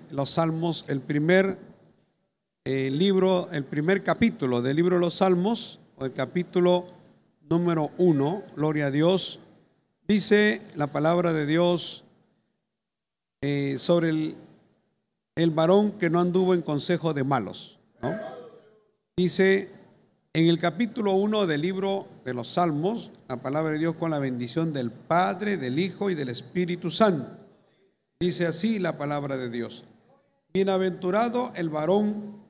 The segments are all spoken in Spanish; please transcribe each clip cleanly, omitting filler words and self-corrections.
los Salmos, el primer libro, el primer capítulo del libro de los Salmos, o el capítulo número 1, gloria a Dios. Dice la palabra de Dios sobre el varón que no anduvo en consejo de malos, ¿no? Dice en el capítulo 1 del libro de los Salmos, la palabra de Dios con la bendición del Padre, del Hijo y del Espíritu Santo. Dice así la palabra de Dios: bienaventurado el varón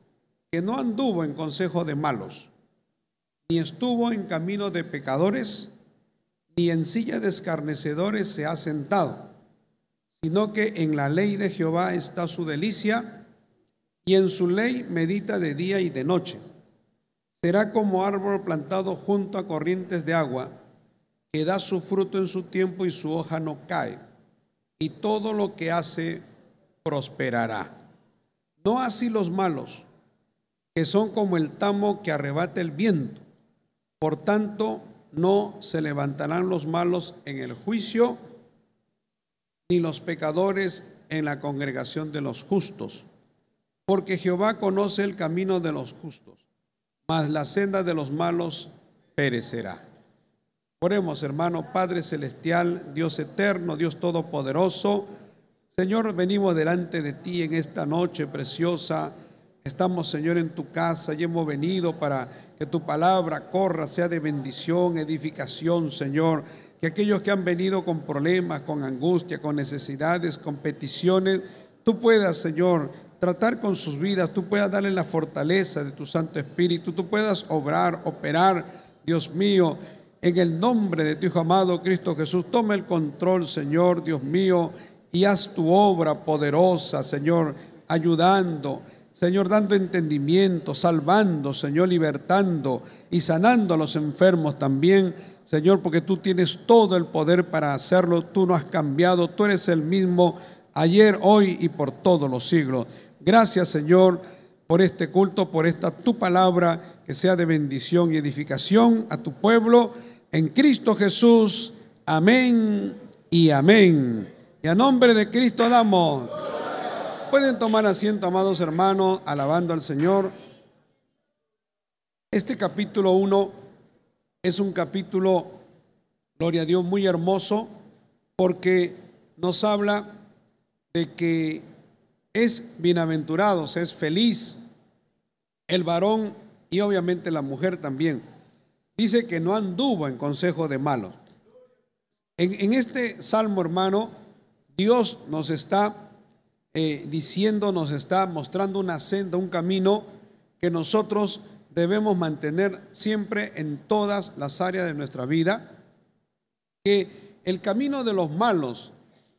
que no anduvo en consejo de malos, ni estuvo en camino de pecadores, ni en silla de escarnecedores se ha sentado, sino que en la ley de Jehová está su delicia, y en su ley medita de día y de noche. Será como árbol plantado junto a corrientes de agua, que da su fruto en su tiempo y su hoja no cae, y todo lo que hace prosperará. No así los malos, que son como el tamo que arrebata el viento. Por tanto, no se levantarán los malos en el juicio, ni los pecadores en la congregación de los justos. Porque Jehová conoce el camino de los justos, mas la senda de los malos perecerá. Oremos, hermano. Padre celestial, Dios eterno, Dios todopoderoso, Señor, venimos delante de ti en esta noche preciosa. Estamos, Señor, en tu casa y hemos venido para que tu palabra corra, sea de bendición, edificación, Señor. Que aquellos que han venido con problemas, con angustia, con necesidades, con peticiones, tú puedas, Señor, tratar con sus vidas, tú puedas darle la fortaleza de tu Santo Espíritu, tú puedas obrar, operar, Dios mío, en el nombre de tu Hijo amado Cristo Jesús. Toma el control, Señor, Dios mío, y haz tu obra poderosa, Señor, ayudando, Señor, dando entendimiento, salvando, Señor, libertando y sanando a los enfermos también, Señor, porque tú tienes todo el poder para hacerlo. Tú no has cambiado, tú eres el mismo ayer, hoy y por todos los siglos. Gracias, Señor, por este culto, por esta tu palabra, que sea de bendición y edificación a tu pueblo, en Cristo Jesús. Amén y amén. Y a nombre de Cristo damos. Pueden tomar asiento, amados hermanos, alabando al Señor. Este capítulo 1 es un capítulo, gloria a Dios, muy hermoso, porque nos habla de que es bienaventurado, es feliz el varón y obviamente la mujer también. Dice que no anduvo en consejo de malos. En este salmo, hermano, Dios nos está diciendo, nos está mostrando una senda, un camino que nosotros debemos mantener siempre en todas las áreas de nuestra vida. Que el camino de los malos,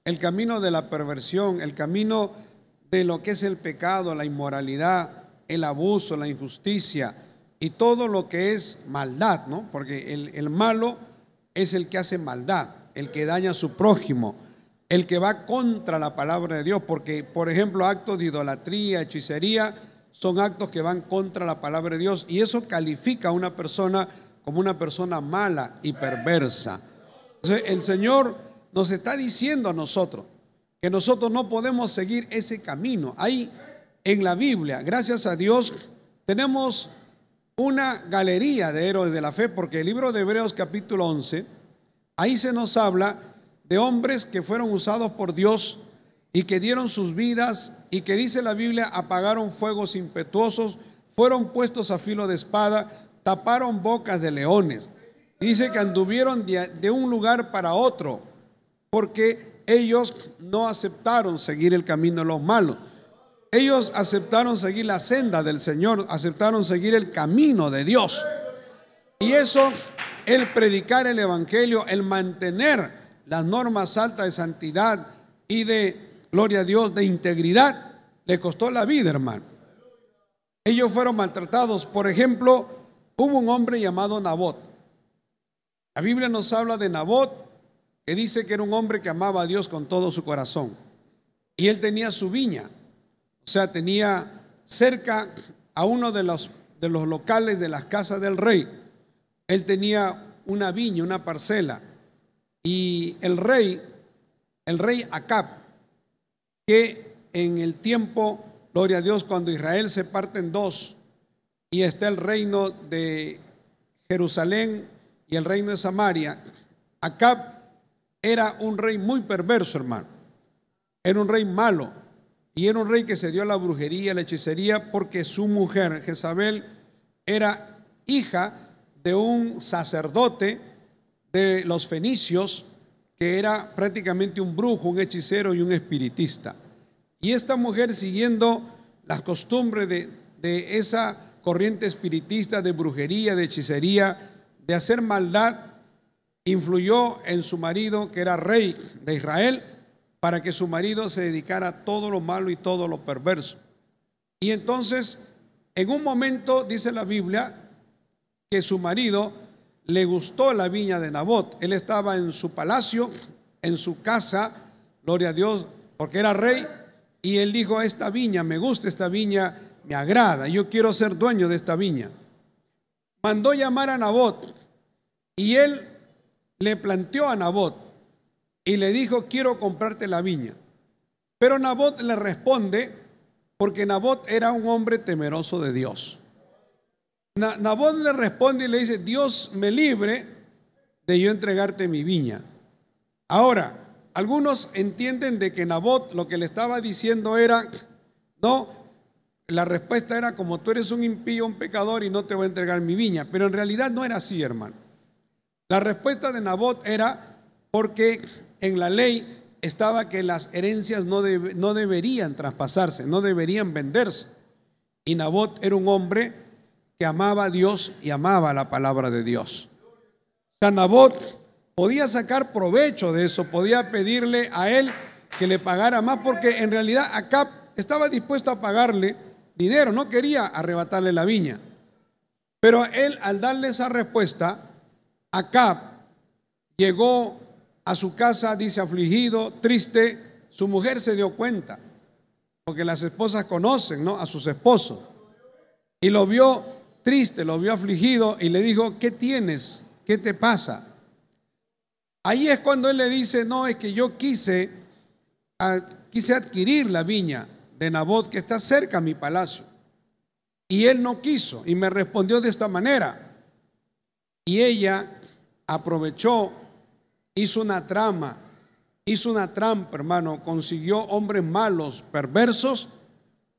el camino de la perversión, el camino de lo que es el pecado, la inmoralidad, el abuso, la injusticia y todo lo que es maldad, ¿no? Porque el malo es el que hace maldad, el que daña a su prójimo, el que va contra la palabra de Dios. Porque, por ejemplo, actos de idolatría, hechicería, son actos que van contra la palabra de Dios, y eso califica a una persona como una persona mala y perversa. Entonces, el Señor nos está diciendo a nosotros que nosotros no podemos seguir ese camino. Ahí en la Biblia, gracias a Dios, tenemos una galería de héroes de la fe, porque el libro de Hebreos capítulo 11, ahí se nos habla de hombres que fueron usados por Dios y que dieron sus vidas, y que dice la Biblia, apagaron fuegos impetuosos, fueron puestos a filo de espada, taparon bocas de leones. Dice que anduvieron de un lugar para otro, porque ellos no aceptaron seguir el camino de los malos. Ellos aceptaron seguir la senda del Señor, aceptaron seguir el camino de Dios. Y eso, el predicar el evangelio, el mantener las normas altas de santidad y de, gloria a Dios, de integridad, le costó la vida, hermano. Ellos fueron maltratados. Por ejemplo, hubo un hombre llamado Nabot. La Biblia nos habla de Nabot, que dice que era un hombre que amaba a Dios con todo su corazón. Y él tenía su viña, o sea, tenía cerca a uno de los locales de las casas del rey. Él tenía una viña, una parcela. Y el rey Acab, que en el tiempo, gloria a Dios, cuando Israel se parte en dos y está el reino de Jerusalén y el reino de Samaria, Acab era un rey muy perverso, hermano. Era un rey malo y era un rey que se dio a la brujería, la hechicería, porque su mujer, Jezabel, era hija de un sacerdote de los fenicios que era prácticamente un brujo, un hechicero y un espiritista. Y esta mujer, siguiendo las costumbres de esa corriente espiritista, de brujería, de hechicería, de hacer maldad, influyó en su marido, que era rey de Israel, para que su marido se dedicara a todo lo malo y todo lo perverso. Y entonces, en un momento, dice la Biblia, que su marido le gustó la viña de Nabot. Él estaba en su palacio, en su casa, gloria a Dios, porque era rey, y él dijo: esta viña, me gusta esta viña, me agrada, yo quiero ser dueño de esta viña. Mandó llamar a Nabot, y él le planteó a Nabot y le dijo: quiero comprarte la viña. Pero Nabot le responde, porque Nabot era un hombre temeroso de Dios. Nabot le responde y le dice: Dios me libre de yo entregarte mi viña. Ahora, algunos entienden de que Nabot lo que le estaba diciendo era: no, la respuesta era: como tú eres un impío, un pecador, y no te voy a entregar mi viña. Pero en realidad no era así, hermano. La respuesta de Nabot era porque en la ley estaba que las herencias no deberían traspasarse, no deberían venderse. Y Nabot era un hombre que amaba a Dios y amaba la palabra de Dios. O sea, Nabot podía sacar provecho de eso, podía pedirle a él que le pagara más, porque en realidad Acab estaba dispuesto a pagarle dinero, no quería arrebatarle la viña. Pero él, al darle esa respuesta, Acab llegó a su casa, dice, afligido, triste. Su mujer se dio cuenta, porque las esposas conocen, ¿no?, a sus esposos, y lo vio triste, lo vio afligido, y le dijo: ¿qué tienes? ¿Qué te pasa? Ahí es cuando él le dice: no, es que yo quise adquirir la viña de Nabot, que está cerca a mi palacio, y él no quiso, y me respondió de esta manera. Y ella aprovechó, hizo una trampa, hermano, consiguió hombres malos, perversos,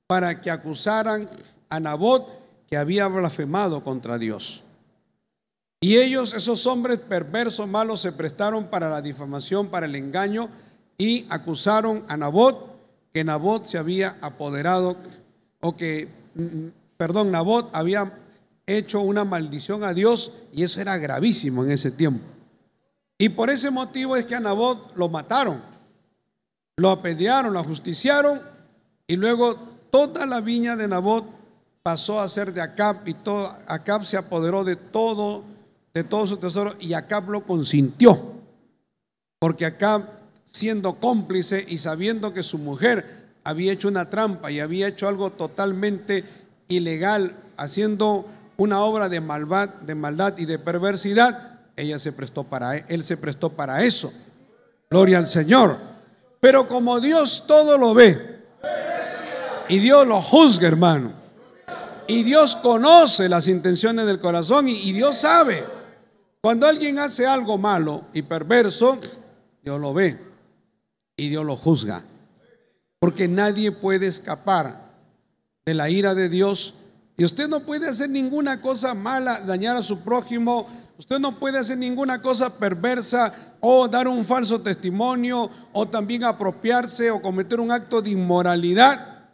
para que acusaran a Nabot que había blasfemado contra Dios. Y ellos, esos hombres perversos, malos, se prestaron para la difamación, para el engaño, y acusaron a Nabot que Nabot se había apoderado, Nabot había hecho una maldición a Dios, y eso era gravísimo en ese tiempo. Y por ese motivo es que a Nabot lo mataron, lo apedrearon, lo ajusticiaron, y luego toda la viña de Nabot pasó a ser de Acab, y Acab se apoderó de todo su tesoro, y Acab lo consintió, porque Acab, siendo cómplice y sabiendo que su mujer había hecho una trampa y había hecho algo totalmente ilegal, haciendo una obra de maldad y de perversidad, él se prestó para eso. Gloria al Señor. Pero como Dios todo lo ve, y Dios lo juzga, hermano, y Dios conoce las intenciones del corazón, y Dios sabe cuando alguien hace algo malo y perverso, Dios lo ve y Dios lo juzga, porque nadie puede escapar de la ira de Dios. Y usted no puede hacer ninguna cosa mala, dañar a su prójimo. Usted no puede hacer ninguna cosa perversa, o dar un falso testimonio, o también apropiarse o cometer un acto de inmoralidad,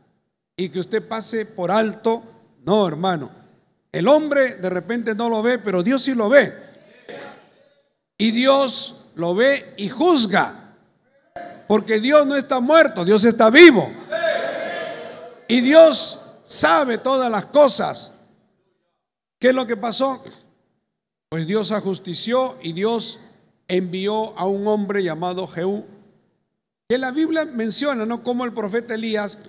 y que usted pase por alto. No, hermano. El hombre de repente no lo ve, pero Dios sí lo ve. Y Dios lo ve y juzga, porque Dios no está muerto, Dios está vivo. Y Dios sabe todas las cosas. ¿Qué es lo que pasó? Pues Dios ajustició, y Dios envió a un hombre llamado Jehú, que la Biblia menciona, ¿no?, como el profeta Elías,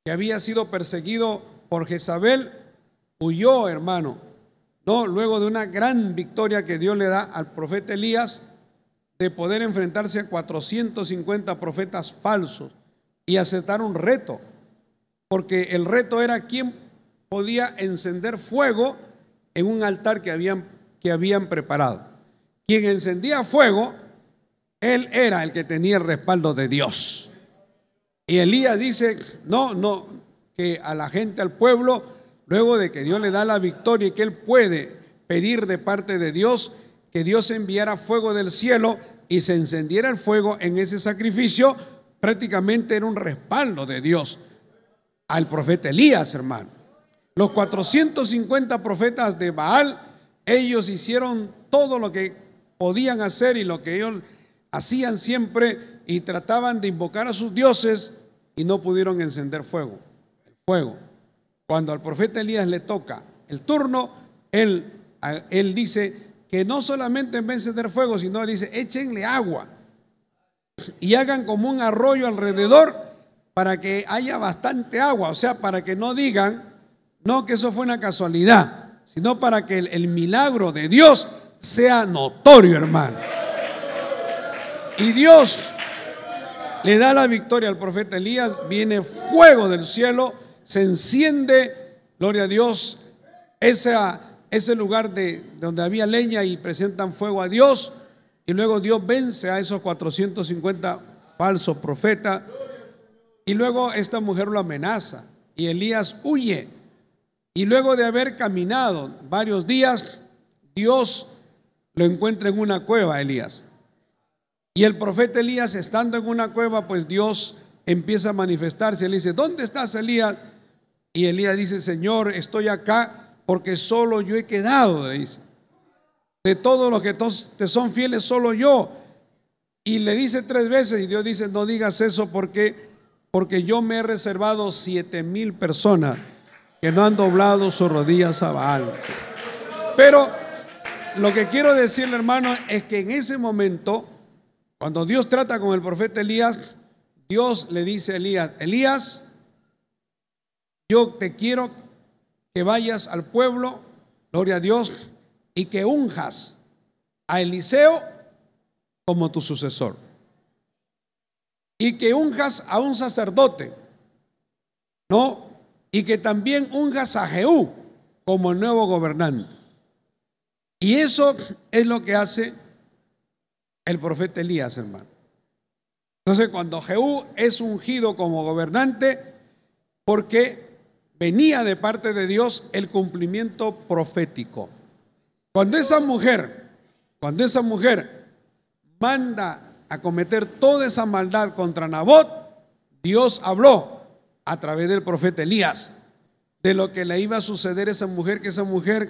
que había sido perseguido por Jezabel, huyó, hermano, ¿no?, luego de una gran victoria que Dios le da al profeta Elías, de poder enfrentarse a 450 profetas falsos, y aceptar un reto, porque el reto era quién podía encender fuego en un altar que habían preparado. Quien encendía fuego, él era el que tenía el respaldo de Dios. Y Elías dice, no, que a la gente, al pueblo, luego de que Dios le da la victoria y que él puede pedir de parte de Dios, que Dios enviara fuego del cielo y se encendiera el fuego en ese sacrificio, prácticamente era un respaldo de Dios al profeta Elías, hermano. Los 450 profetas de Baal, ellos hicieron todo lo que podían hacer y lo que ellos hacían siempre, y trataban de invocar a sus dioses y no pudieron encender fuego. El fuego. Cuando al profeta Elías le toca el turno, él dice que no solamente en vez de encender fuego, sino dice, échenle agua y hagan como un arroyo alrededor para que haya bastante agua, o sea, para que no digan, no, que eso fue una casualidad, sino para que el milagro de Dios sea notorio, hermano. Y Dios le da la victoria al profeta Elías, viene fuego del cielo, se enciende, gloria a Dios, ese lugar donde había leña, y presentan fuego a Dios, y luego Dios vence a esos 450 falsos profetas, y luego esta mujer lo amenaza, y Elías huye, y luego de haber caminado varios días, Dios lo encuentra en una cueva, Elías. Y el profeta Elías, estando en una cueva, pues Dios empieza a manifestarse. Él dice, ¿dónde estás, Elías? Y Elías dice, Señor, estoy acá porque solo yo he quedado, le dice. De todos los que te son fieles, solo yo. Y le dice 3 veces, y Dios dice, no digas eso porque yo me he reservado 7,000 personas que no han doblado sus rodillas a Baal. Pero lo que quiero decirle, hermano, es que en ese momento, cuando Dios trata con el profeta Elías, Dios le dice a Elías, Elías, yo te quiero que vayas al pueblo, gloria a Dios, y que unjas a Eliseo como tu sucesor, y que unjas a un sacerdote, ¿no? Y que también unjas a Jehú como el nuevo gobernante. Y eso es lo que hace el profeta Elías, hermano. Entonces, cuando Jehú es ungido como gobernante, porque venía de parte de Dios el cumplimiento profético. Cuando esa mujer manda a cometer toda esa maldad contra Nabot, Dios habló a través del profeta Elías de lo que le iba a suceder a esa mujer, que esa mujer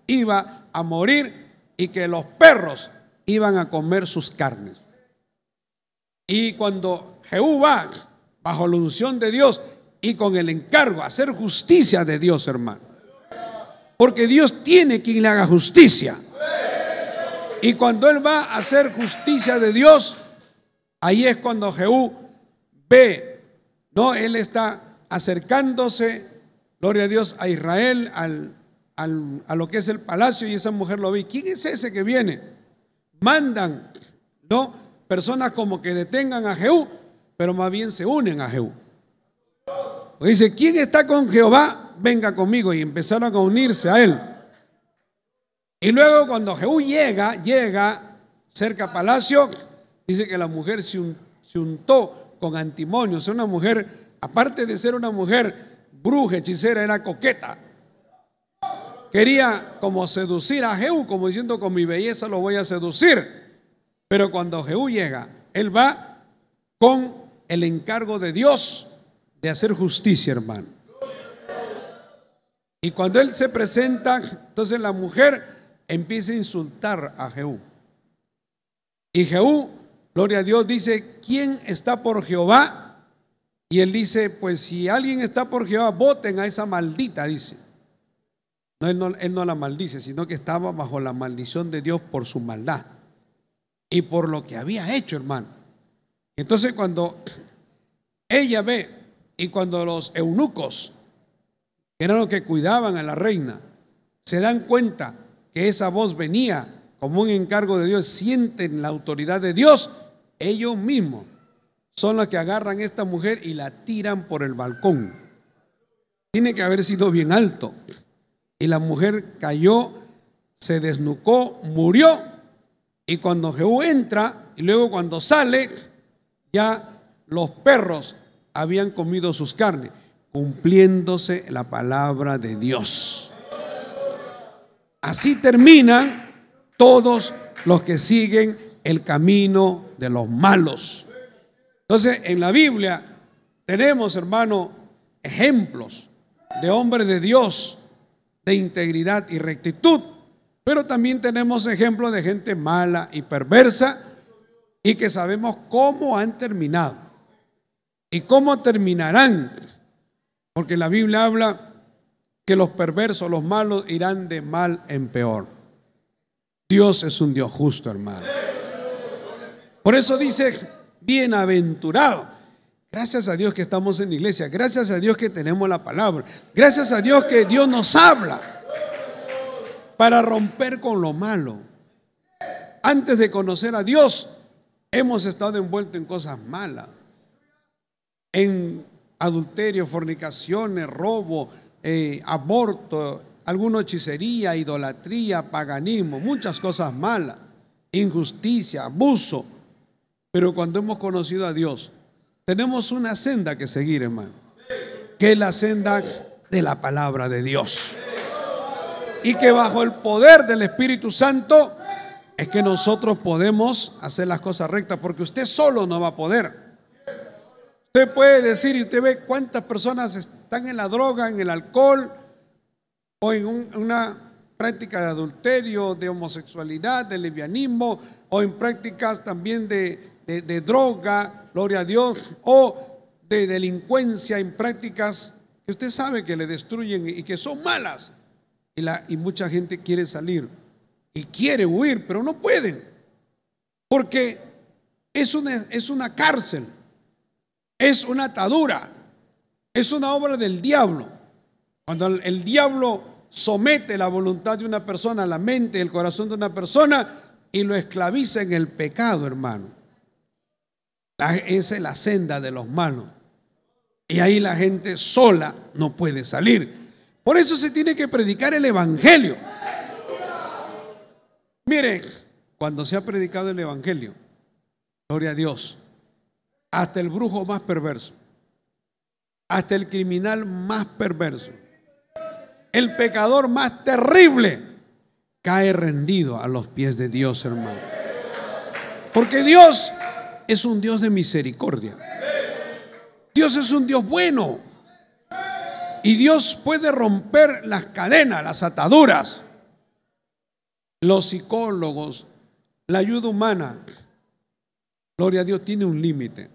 iba a morir y que los perros iban a comer sus carnes. Y cuando Jehú va bajo la unción de Dios y con el encargo a hacer justicia de Dios, hermano, porque Dios tiene quien le haga justicia, y cuando él va a hacer justicia de Dios, ahí es cuando Jehú ve, no, él está acercándose, gloria a Dios, a Israel, a lo que es el palacio, y esa mujer lo ve. ¿Quién es ese que viene? Mandan, ¿no?, personas como que detengan a Jehú, pero más bien se unen a Jehú. Dice, ¿quién está con Jehová? Venga conmigo. Y empezaron a unirse a él. Y luego cuando Jehú llega cerca a palacio, dice que la mujer se untó con antimonio. O sea, una mujer, aparte de ser una mujer bruja, hechicera, era coqueta. Quería como seducir a Jehú, como diciendo, con mi belleza lo voy a seducir. Pero cuando Jehú llega, él va con el encargo de Dios de hacer justicia, hermano. Y cuando él se presenta, entonces la mujer empieza a insultar a Jehú. Y Jehú, gloria a Dios, dice, ¿quién está por Jehová? Y él dice, pues si alguien está por Jehová, voten a esa maldita, dice. No, él no la maldice, sino que estaba bajo la maldición de Dios por su maldad y por lo que había hecho, hermano. Entonces cuando ella ve, y cuando los eunucos, que eran los que cuidaban a la reina, se dan cuenta que esa voz venía como un encargo de Dios, sienten la autoridad de Dios, ellos mismos son las que agarran a esta mujer y la tiran por el balcón. Tiene que haber sido bien alto. Y la mujer cayó, se desnucó, murió. Y cuando Jehú entra y luego cuando sale, ya los perros habían comido sus carnes, cumpliéndose la palabra de Dios. Así terminan todos los que siguen el camino de los malos. Entonces, en la Biblia tenemos, hermano, ejemplos de hombres de Dios, de integridad y rectitud, pero también tenemos ejemplos de gente mala y perversa y que sabemos cómo han terminado y cómo terminarán, porque la Biblia habla que los perversos, los malos irán de mal en peor. Dios es un Dios justo, hermano. Por eso dice, bienaventurado. Gracias a Dios que estamos en la iglesia, gracias a Dios que tenemos la palabra, gracias a Dios que Dios nos habla para romper con lo malo. Antes de conocer a Dios, hemos estado envueltos en cosas malas, en adulterio, fornicaciones, robo, aborto, alguna hechicería, idolatría, paganismo, muchas cosas malas, injusticia, abuso. Pero cuando hemos conocido a Dios, tenemos una senda que seguir, hermano, que es la senda de la palabra de Dios. Y que bajo el poder del Espíritu Santo es que nosotros podemos hacer las cosas rectas, porque usted solo no va a poder. Usted puede decir, y usted ve cuántas personas están en la droga, en el alcohol, o en una práctica de adulterio, de homosexualidad, de lesbianismo, o en prácticas también de droga, gloria a Dios, o de delincuencia, en prácticas que usted sabe que le destruyen y que son malas. Y mucha gente quiere salir y quiere huir, pero no pueden, porque es una cárcel, es una atadura, es una obra del diablo. Cuando el diablo somete la voluntad de una persona, la mente, el corazón de una persona y lo esclaviza en el pecado, hermano. Esa es la senda de los malos. Y ahí la gente sola no puede salir. Por eso se tiene que predicar el evangelio. Mire, cuando se ha predicado el evangelio, gloria a Dios, hasta el brujo más perverso, hasta el criminal más perverso, el pecador más terrible, cae rendido a los pies de Dios, hermano. Porque Dios es un Dios de misericordia. Dios es un Dios bueno. Y Dios puede romper las cadenas, las ataduras. Los psicólogos, la ayuda humana, gloria a Dios, tiene un límite.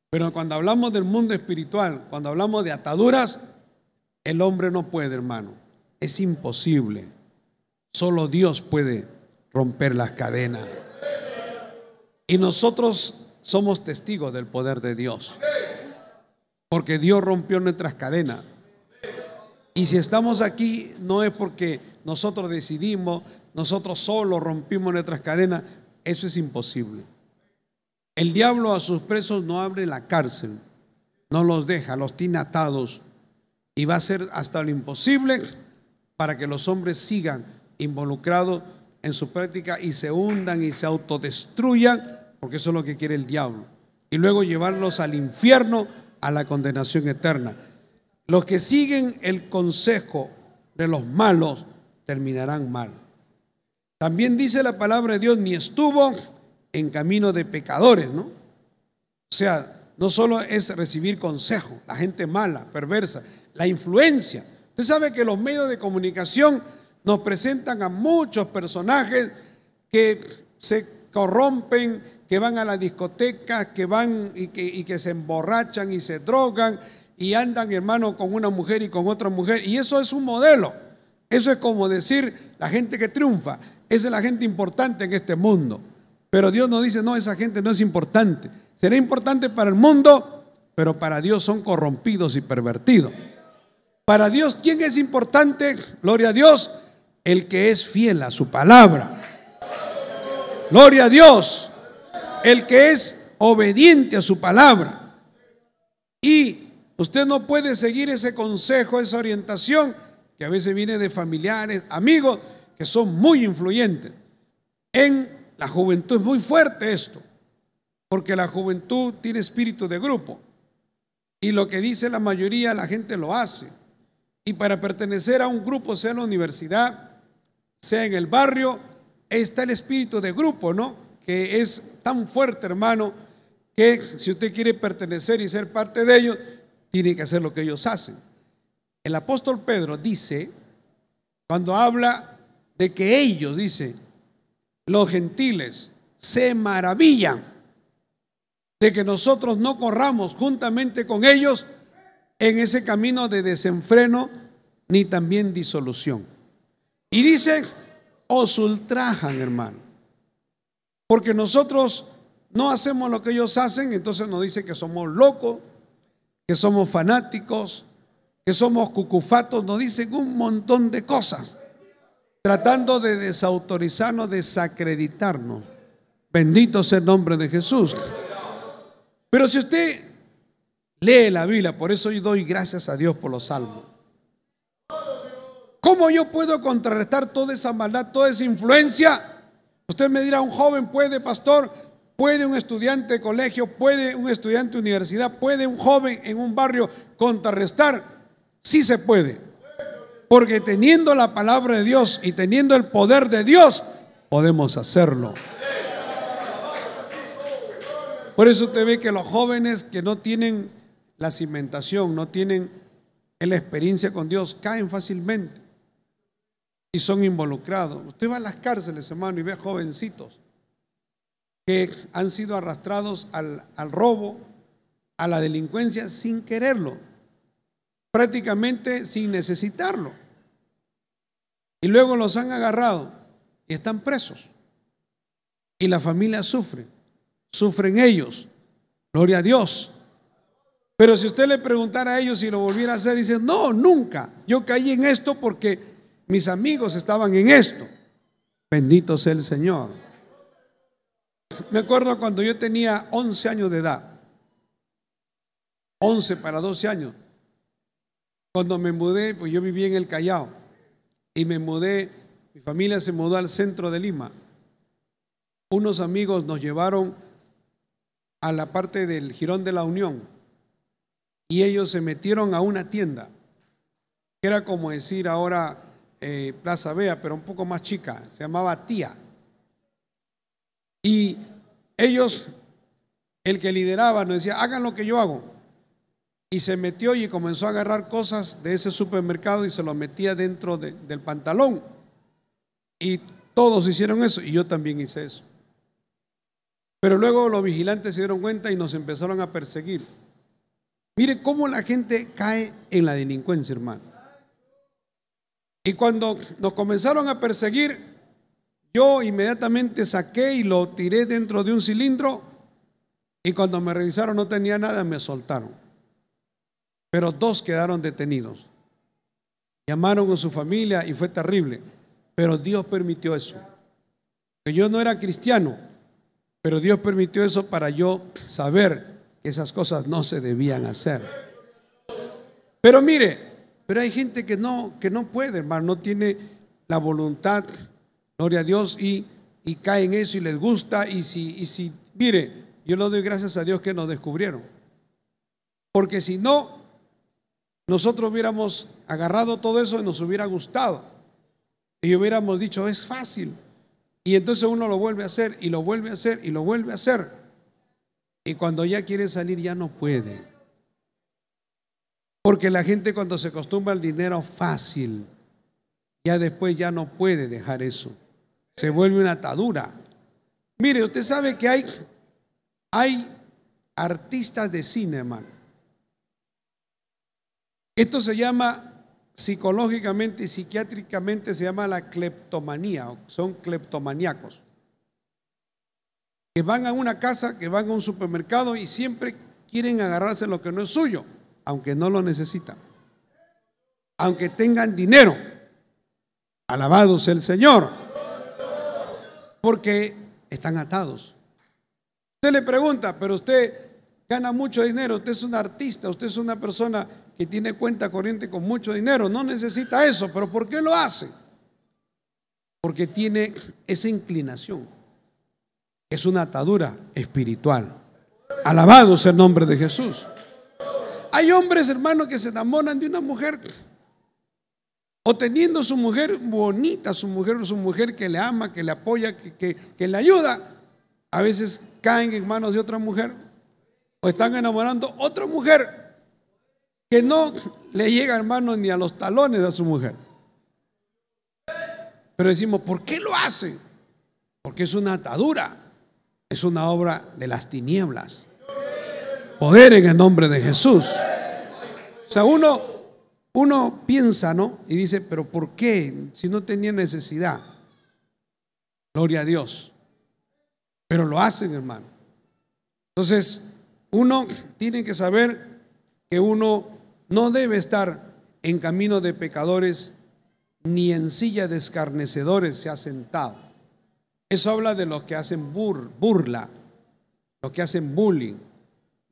Pero cuando hablamos del mundo espiritual, cuando hablamos de ataduras, el hombre no puede, hermano. Es imposible. Solo Dios puede romper las cadenas. Y nosotros somos testigos del poder de Dios, porque Dios rompió nuestras cadenas. Y si estamos aquí, no es porque nosotros decidimos, nosotros solo rompimos nuestras cadenas. Eso es imposible. El diablo a sus presos no abre la cárcel, no los deja, los tiene atados, y va a hacer hasta lo imposible para que los hombres sigan involucrados en su práctica y se hundan y se autodestruyan, porque eso es lo que quiere el diablo, y luego llevarlos al infierno, a la condenación eterna. Los que siguen el consejo de los malos terminarán mal. También dice la palabra de Dios, ni estuvo en camino de pecadores, ¿no? O sea, no solo es recibir consejo, la gente mala, perversa, la influencia. Usted sabe que los medios de comunicación nos presentan a muchos personajes que se corrompen, que van a la discoteca, que van y que se emborrachan y se drogan y andan, hermano, con una mujer y con otra mujer. Y eso es un modelo. Eso es como decir, la gente que triunfa, esa es la gente importante en este mundo. Pero Dios nos dice, no, esa gente no es importante. Será importante para el mundo, pero para Dios son corrompidos y pervertidos. Para Dios, ¿quién es importante? Gloria a Dios, el que es fiel a su palabra. Gloria a Dios, el que es obediente a su palabra. Y usted no puede seguir ese consejo, esa orientación que a veces viene de familiares, amigos que son muy influyentes. En la juventud es muy fuerte esto, porque la juventud tiene espíritu de grupo y lo que dice la mayoría la gente lo hace. Y para pertenecer a un grupo, sea en la universidad, sea en el barrio, está el espíritu de grupo, ¿no? Que es tan fuerte, hermano, que si usted quiere pertenecer y ser parte de ellos, tiene que hacer lo que ellos hacen. El apóstol Pedro dice, cuando habla de que ellos, dice, los gentiles se maravillan de que nosotros no corramos juntamente con ellos en ese camino de desenfreno ni también disolución. Y dice, os ultrajan, hermano, porque nosotros no hacemos lo que ellos hacen. Entonces nos dicen que somos locos, que somos fanáticos, que somos cucufatos, nos dicen un montón de cosas, tratando de desautorizarnos, desacreditarnos. Bendito sea el nombre de Jesús. Pero si usted lee la Biblia, por eso yo doy gracias a Dios por los salmos. ¿Cómo yo puedo contrarrestar toda esa maldad, toda esa influencia? Usted me dirá, un joven puede, pastor, puede un estudiante de colegio, puede un estudiante de universidad, puede un joven en un barrio contrarrestar. Sí se puede, porque teniendo la palabra de Dios y teniendo el poder de Dios, podemos hacerlo. Por eso usted ve que los jóvenes que no tienen la cimentación, no tienen la experiencia con Dios, caen fácilmente y son involucrados. Usted va a las cárceles, hermano, y ve jovencitos que han sido arrastrados al robo, a la delincuencia sin quererlo, prácticamente sin necesitarlo. Y luego los han agarrado y están presos. Y la familia sufre, sufren ellos, gloria a Dios. Pero si usted le preguntara a ellos si lo volviera a hacer, dicen, no, nunca. Yo caí en esto porque mis amigos estaban en esto. Bendito sea el Señor. Me acuerdo cuando yo tenía 11 años de edad, 11 para 12 años, cuando me mudé, pues yo vivía en el Callao y me mudé, mi familia se mudó al centro de Lima. Unos amigos nos llevaron a la parte del Jirón de la Unión y ellos se metieron a una tienda que era como decir ahora Plaza Vea, pero un poco más chica, se llamaba Tía. Y ellos, el que lideraba, nos decía, hagan lo que yo hago. Y se metió y comenzó a agarrar cosas de ese supermercado y se lo metía dentro del pantalón. Y todos hicieron eso y yo también hice eso. Pero luego los vigilantes se dieron cuenta y nos empezaron a perseguir. Mire cómo la gente cae en la delincuencia, hermano. Y cuando nos comenzaron a perseguir, yo inmediatamente saqué y lo tiré dentro de un cilindro y cuando me revisaron no tenía nada, me soltaron. Pero 2 quedaron detenidos. Llamaron a su familia y fue terrible. Pero Dios permitió eso. Que yo no era cristiano, pero Dios permitió eso para yo saber que esas cosas no se debían hacer. Pero mire, pero hay gente que no puede, hermano, no tiene la voluntad, gloria a Dios, y cae en eso y les gusta. Y si, mire, yo le doy gracias a Dios que nos descubrieron. Porque si no, nosotros hubiéramos agarrado todo eso y nos hubiera gustado. Y hubiéramos dicho, es fácil. Y entonces uno lo vuelve a hacer y lo vuelve a hacer y lo vuelve a hacer. Y cuando ya quiere salir ya no puede. Porque la gente cuando se acostumbra al dinero fácil, ya después ya no puede dejar eso. Se vuelve una atadura. Mire, usted sabe que hay artistas de cine, hermano. Esto se llama psicológicamente y psiquiátricamente, se llama la cleptomanía. Son cleptomaníacos que van a una casa, que van a un supermercado y siempre quieren agarrarse lo que no es suyo, aunque no lo necesitan, aunque tengan dinero. Alabado sea el Señor, porque están atados. Usted le pregunta, pero usted gana mucho dinero, usted es un artista, usted es una persona que tiene cuenta corriente con mucho dinero, no necesita eso, pero ¿por qué lo hace? Porque tiene esa inclinación. Es una atadura espiritual. Alabado sea el nombre de Jesús. Hay hombres, hermanos, que se enamoran de una mujer, o teniendo su mujer bonita, su mujer que le ama, que le apoya, que le ayuda, a veces caen en manos de otra mujer, o están enamorando otra mujer que no le llega, hermano, ni a los talones a su mujer. Pero decimos, ¿por qué lo hace? Porque es una atadura, es una obra de las tinieblas. Poder en el nombre de Jesús. O sea, uno piensa, ¿no? Y dice, pero ¿por qué? Si no tenía necesidad. Gloria a Dios. Pero lo hacen, hermano. Entonces, uno tiene que saber que uno no debe estar en camino de pecadores, ni en silla de escarnecedores se ha sentado. Eso habla de los que hacen burla, los que hacen bullying,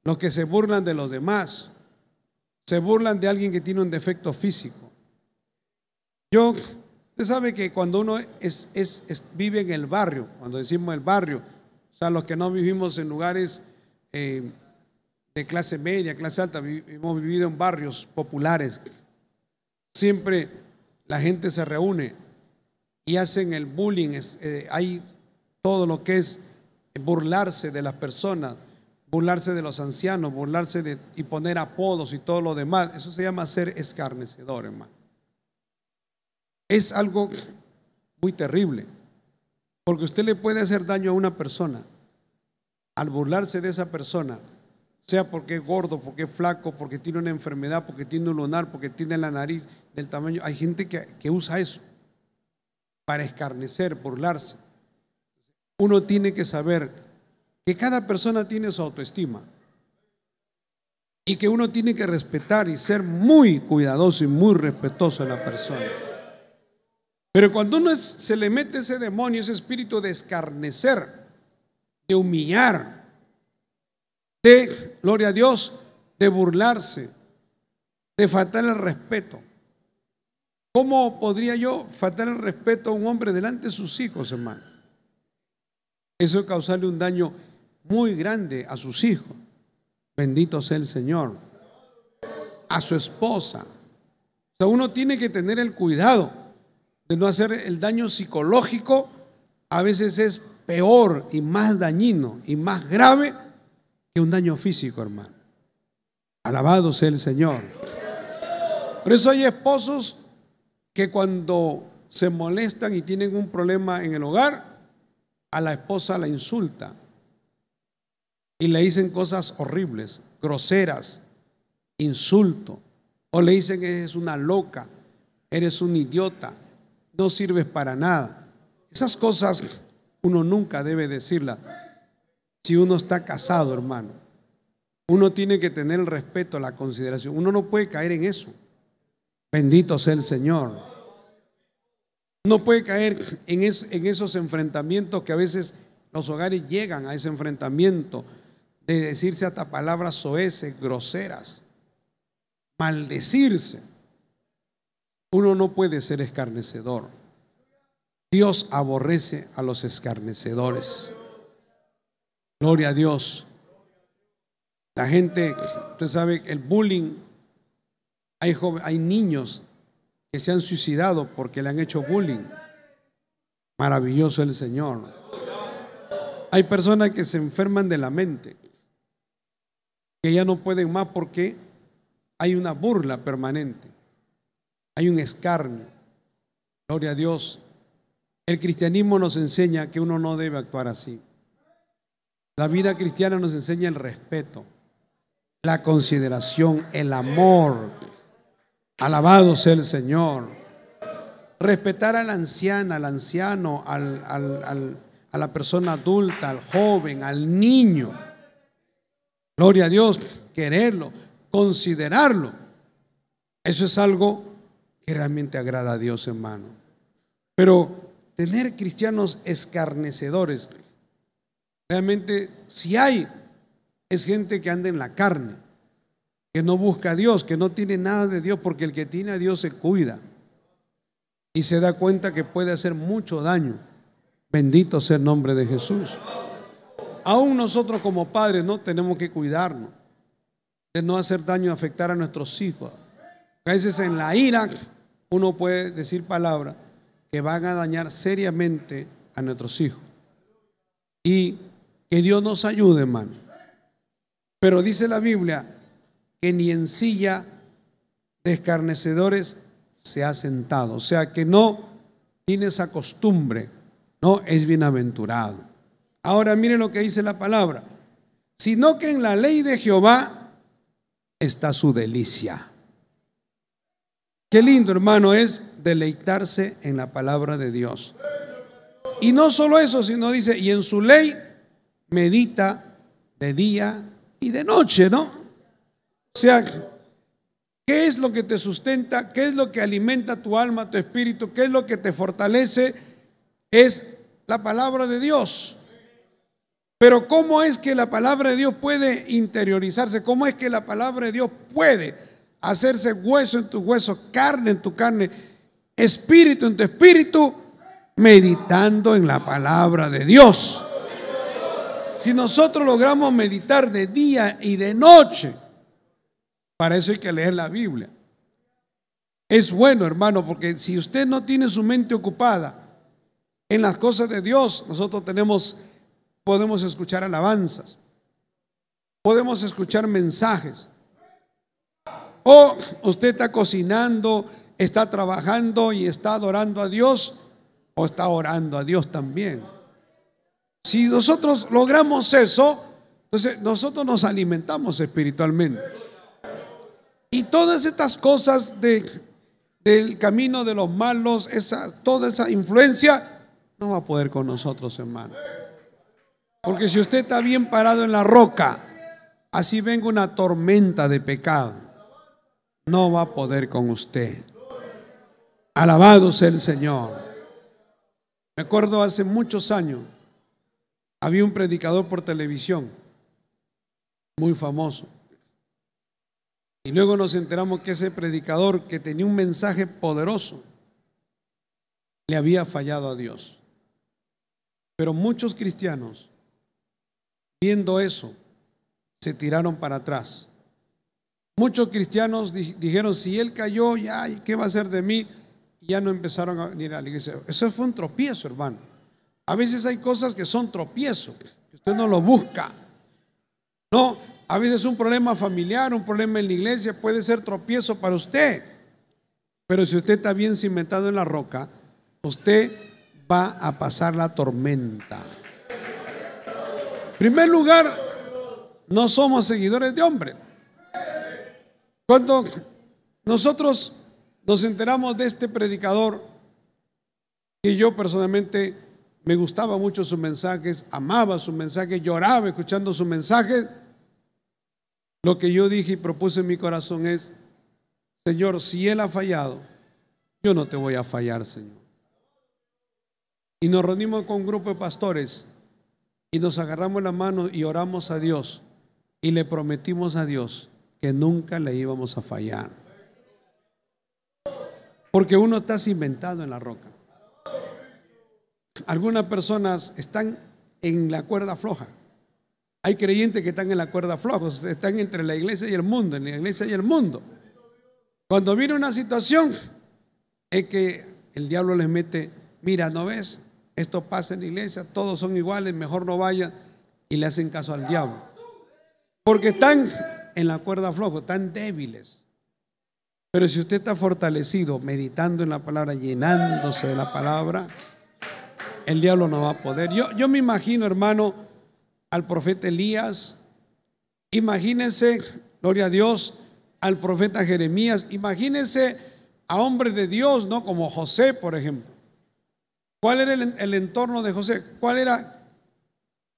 los que se burlan de los demás, se burlan de alguien que tiene un defecto físico. Usted sabe que cuando uno vive en el barrio, cuando decimos el barrio, o sea, los que no vivimos en lugares de clase media, clase alta, hemos vivido en barrios populares, siempre la gente se reúne y hacen el bullying. Hay todo lo que es burlarse de las personas, burlarse de los ancianos, y poner apodos y todo lo demás. Eso se llama ser escarnecedor, hermano. Es algo muy terrible, porque usted le puede hacer daño a una persona al burlarse de esa persona, sea porque es gordo, porque es flaco, porque tiene una enfermedad, porque tiene un lunar, porque tiene la nariz del tamaño. Hay gente que usa eso para escarnecer, burlarse. Uno tiene que saber que cada persona tiene su autoestima y que uno tiene que respetar y ser muy cuidadoso y muy respetuoso de la persona. Pero cuando uno se le mete ese demonio, ese espíritu de escarnecer, de humillar, de, gloria a Dios, de burlarse, de faltar el respeto. ¿Cómo podría yo faltar el respeto a un hombre delante de sus hijos, hermano? Eso es causarle un daño muy grande a sus hijos. Bendito sea el Señor. A su esposa. O sea, uno tiene que tener el cuidado de no hacer el daño psicológico. A veces es peor y más dañino y más grave que un daño físico, hermano. Alabado sea el Señor. Por eso hay esposos que cuando se molestan y tienen un problema en el hogar, a la esposa la insulta y le dicen cosas horribles, groseras, insulto, o le dicen que eres una loca, eres un idiota, no sirves para nada. Esas cosas uno nunca debe decirlas. Si uno está casado, hermano, uno tiene que tener el respeto, la consideración. Uno no puede caer en eso. Bendito sea el Señor. No puede caer en esos enfrentamientos que a veces los hogares llegan a ese enfrentamiento de decirse hasta palabras soeces, groseras, maldecirse. Uno no puede ser escarnecedor. Dios aborrece a los escarnecedores. Gloria a Dios. La gente, usted sabe, el bullying, hay niños que se han suicidado porque le han hecho bullying. Maravilloso el Señor. Hay personas que se enferman de la mente, que ya no pueden más porque hay una burla permanente, hay un escarnio. Gloria a Dios. El cristianismo nos enseña que uno no debe actuar así. La vida cristiana nos enseña el respeto, la consideración, el amor. Alabado sea el Señor. Respetar a la anciana, al anciano, a la persona adulta, al joven, al niño. Gloria a Dios. Quererlo, considerarlo. Eso es algo que realmente agrada a Dios, hermano. Pero tener cristianos escarnecedores Realmente, si hay, es gente que anda en la carne, que no busca a Dios, que no tiene nada de Dios, porque el que tiene a Dios se cuida y se da cuenta que puede hacer mucho daño. Bendito sea el nombre de Jesús. Aún nosotros como padres no tenemos que cuidarnos de no hacer daño, afectar a nuestros hijos. A veces en la ira uno puede decir palabras que van a dañar seriamente a nuestros hijos. Y que Dios nos ayude, hermano. Pero dice la Biblia que ni en silla de escarnecedores se ha sentado. O sea que no tiene esa costumbre, no es bienaventurado. Ahora mire lo que dice la palabra: sino que en la ley de Jehová está su delicia. Qué lindo, hermano, es deleitarse en la palabra de Dios. Y no solo eso, sino dice, y en su ley medita de día y de noche, ¿no? O sea, ¿qué es lo que te sustenta? ¿Qué es lo que alimenta tu alma, tu espíritu? ¿Qué es lo que te fortalece? Es la palabra de Dios. Pero ¿cómo es que la palabra de Dios puede interiorizarse? ¿Cómo es que la palabra de Dios puede hacerse hueso en tu hueso, carne en tu carne, espíritu en tu espíritu? Meditando en la palabra de Dios. Si nosotros logramos meditar de día y de noche, para eso hay que leer la Biblia. Es bueno, hermano, porque si usted no tiene su mente ocupada en las cosas de Dios, nosotros podemos escuchar alabanzas, podemos escuchar mensajes, o usted está cocinando, está trabajando y está adorando a Dios, o está orando a Dios también. Si nosotros logramos eso, entonces nosotros nos alimentamos espiritualmente. Y todas estas cosas del camino de los malos, toda esa influencia no va a poder con nosotros, hermano. Porque si usted está bien parado en la roca, así venga una tormenta de pecado, no va a poder con usted. Alabado sea el Señor. Me acuerdo hace muchos años, había un predicador por televisión, muy famoso. Y luego nos enteramos que ese predicador, que tenía un mensaje poderoso, le había fallado a Dios. Pero muchos cristianos, viendo eso, se tiraron para atrás. Muchos cristianos dijeron, si él cayó, ya, ¿qué va a hacer de mí? Y ya no empezaron a venir a la iglesia. Eso fue un tropiezo, hermano. A veces hay cosas que son tropiezos, que usted no lo busca. No, a veces un problema familiar, un problema en la iglesia puede ser tropiezo para usted. Pero si usted está bien cimentado en la roca, usted va a pasar la tormenta. En primer lugar, no somos seguidores de hombre. Cuando nosotros nos enteramos de este predicador, que yo personalmente me gustaba mucho sus mensajes, amaba sus mensajes, lloraba escuchando sus mensajes, lo que yo dije y propuse en mi corazón es: Señor, si él ha fallado, yo no te voy a fallar, Señor. Y nos reunimos con un grupo de pastores y nos agarramos la mano y oramos a Dios y le prometimos a Dios que nunca le íbamos a fallar, porque uno está cimentado en la roca. Algunas personas están en la cuerda floja. Hay creyentes que están en la cuerda floja, están entre la iglesia y el mundo, en la iglesia y el mundo. Cuando viene una situación, es que el diablo les mete: mira, ¿no ves? Esto pasa en la iglesia, todos son iguales, mejor no vayan, y le hacen caso al diablo. Porque están en la cuerda floja, están débiles. Pero si usted está fortalecido, meditando en la palabra, llenándose de la palabra, el diablo no va a poder. Yo me imagino, hermano, al profeta Elías, imagínese, gloria a Dios, al profeta Jeremías, imagínese a hombres de Dios, ¿no? Como José, por ejemplo. ¿Cuál era el entorno de José?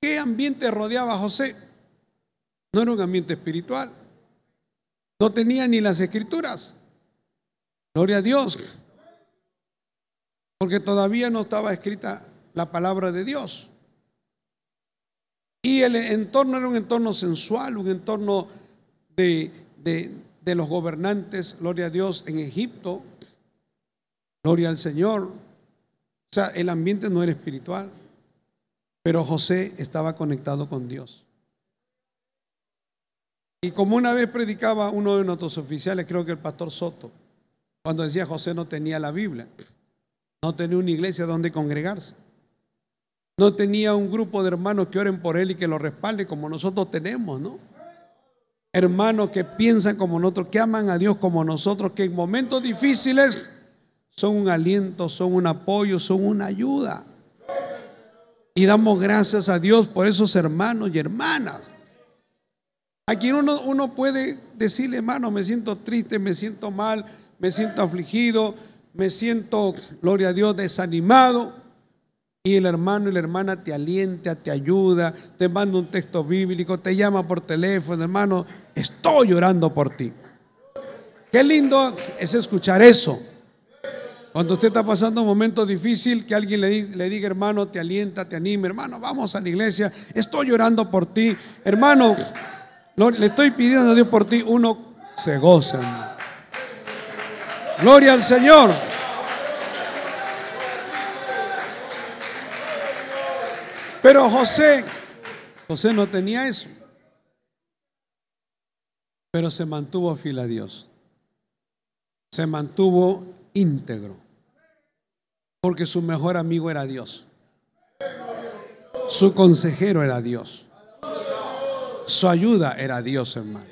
¿Qué ambiente rodeaba a José? No era un ambiente espiritual. No tenía ni las escrituras. Gloria a Dios. Porque todavía no estaba escrita la palabra de Dios. Y el entorno era un entorno sensual, un entorno de, de los gobernantes, gloria a Dios, en Egipto, gloria al Señor. O sea, el ambiente no era espiritual, pero José estaba conectado con Dios. Y como una vez predicaba uno de nuestros oficiales, creo que el pastor Soto, cuando decía José no tenía la Biblia, no tenía una iglesia donde congregarse, no tenía un grupo de hermanos que oren por él y que lo respalden como nosotros tenemos, ¿no? Hermanos que piensan como nosotros, que aman a Dios como nosotros, que en momentos difíciles son un aliento, son un apoyo, son una ayuda. Y damos gracias a Dios por esos hermanos y hermanas. A quien uno puede decirle, hermano, me siento triste, me siento mal, me siento afligido, me siento, gloria a Dios, desanimado. Y el hermano y la hermana te alienta, te ayuda, te manda un texto bíblico, te llama por teléfono, hermano, estoy orando por ti. Qué lindo es escuchar eso. Cuando usted está pasando un momento difícil, que alguien le diga, hermano, te alienta, te anima, hermano, vamos a la iglesia, estoy orando por ti, hermano, le estoy pidiendo a Dios por ti. Uno se goza, hermano. Gloria al Señor. Pero José no tenía eso, pero se mantuvo fiel a Dios, se mantuvo íntegro, porque su mejor amigo era Dios, su consejero era Dios, su ayuda era Dios, hermano.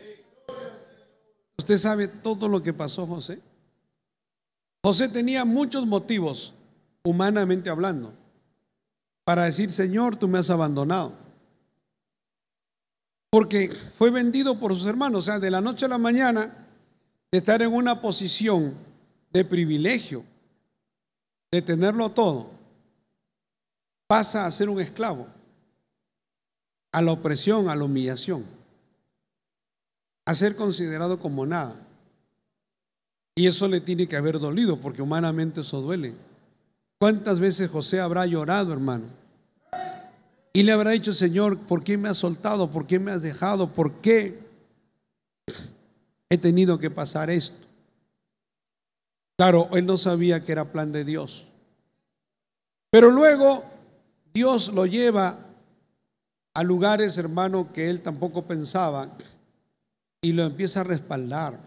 Usted sabe todo lo que pasó José. José tenía muchos motivos, humanamente hablando, para decir, Señor, tú me has abandonado. Porque fue vendido por sus hermanos. O sea, de la noche a la mañana, de estar en una posición de privilegio, de tenerlo todo, pasa a ser un esclavo, a la opresión, a la humillación, a ser considerado como nada. Y eso le tiene que haber dolido, porque humanamente eso duele. ¿Cuántas veces José habrá llorado, hermano? Y le habrá dicho, Señor, ¿por qué me has soltado? ¿Por qué me has dejado? ¿Por qué he tenido que pasar esto? Claro, él no sabía que era plan de Dios. Pero luego Dios lo lleva a lugares, hermano, que él tampoco pensaba, y lo empieza a respaldar.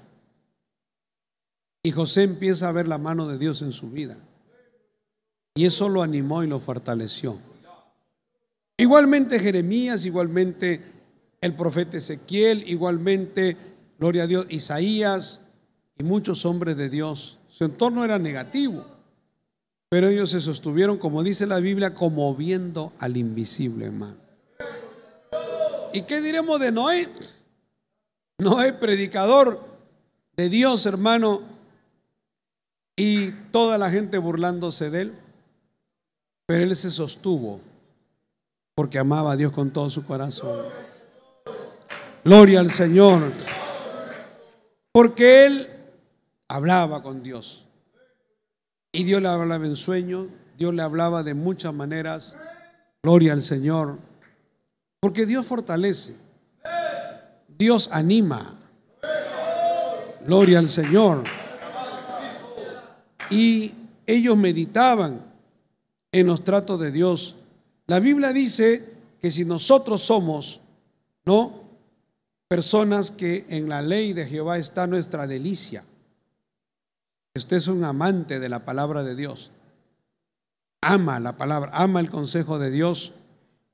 Y José empieza a ver la mano de Dios en su vida. Y eso lo animó y lo fortaleció. Igualmente Jeremías, igualmente el profeta Ezequiel, igualmente, gloria a Dios, Isaías y muchos hombres de Dios. Su entorno era negativo, pero ellos se sostuvieron, como dice la Biblia, como viendo al invisible, hermano. ¿Y qué diremos de Noé? Noé, predicador de Dios, hermano, y toda la gente burlándose de él, pero él se sostuvo porque amaba a Dios con todo su corazón. Gloria al Señor. Porque él hablaba con Dios. Y Dios le hablaba en sueños, Dios le hablaba de muchas maneras. Gloria al Señor. Porque Dios fortalece, Dios anima. Gloria al Señor. Y ellos meditaban en los tratos de Dios. La Biblia dice que si nosotros somos, ¿no?, personas que en la ley de Jehová está nuestra delicia. Usted es un amante de la palabra de Dios. Ama la palabra, ama el consejo de Dios,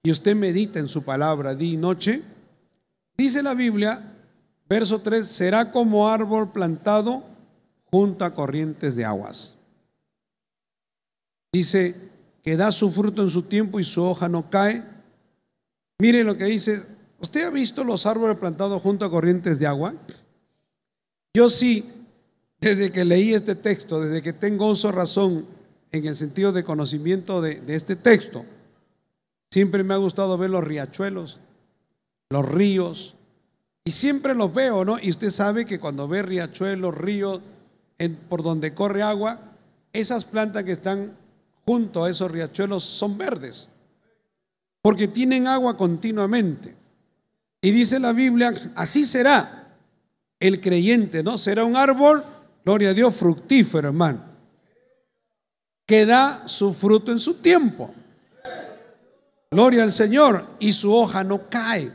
y usted medita en su palabra día y noche. Dice la Biblia, verso 3, será como árbol plantado junto a corrientes de aguas. Dice que da su fruto en su tiempo y su hoja no cae. Mire lo que dice. ¿Usted ha visto los árboles plantados junto a corrientes de agua? Yo sí, desde que leí este texto, desde que tengo uso razón en el sentido de conocimiento de este texto, siempre me ha gustado ver los riachuelos, los ríos, y siempre los veo, ¿no? Y usted sabe que cuando ve riachuelos, ríos, por donde corre agua, esas plantas que están junto a esos riachuelos son verdes. porque tienen agua continuamente. Y dice la Biblia, así será el creyente, ¿no? Será un árbol, gloria a Dios, fructífero, hermano, que da su fruto en su tiempo. Gloria al Señor. Y su hoja no cae.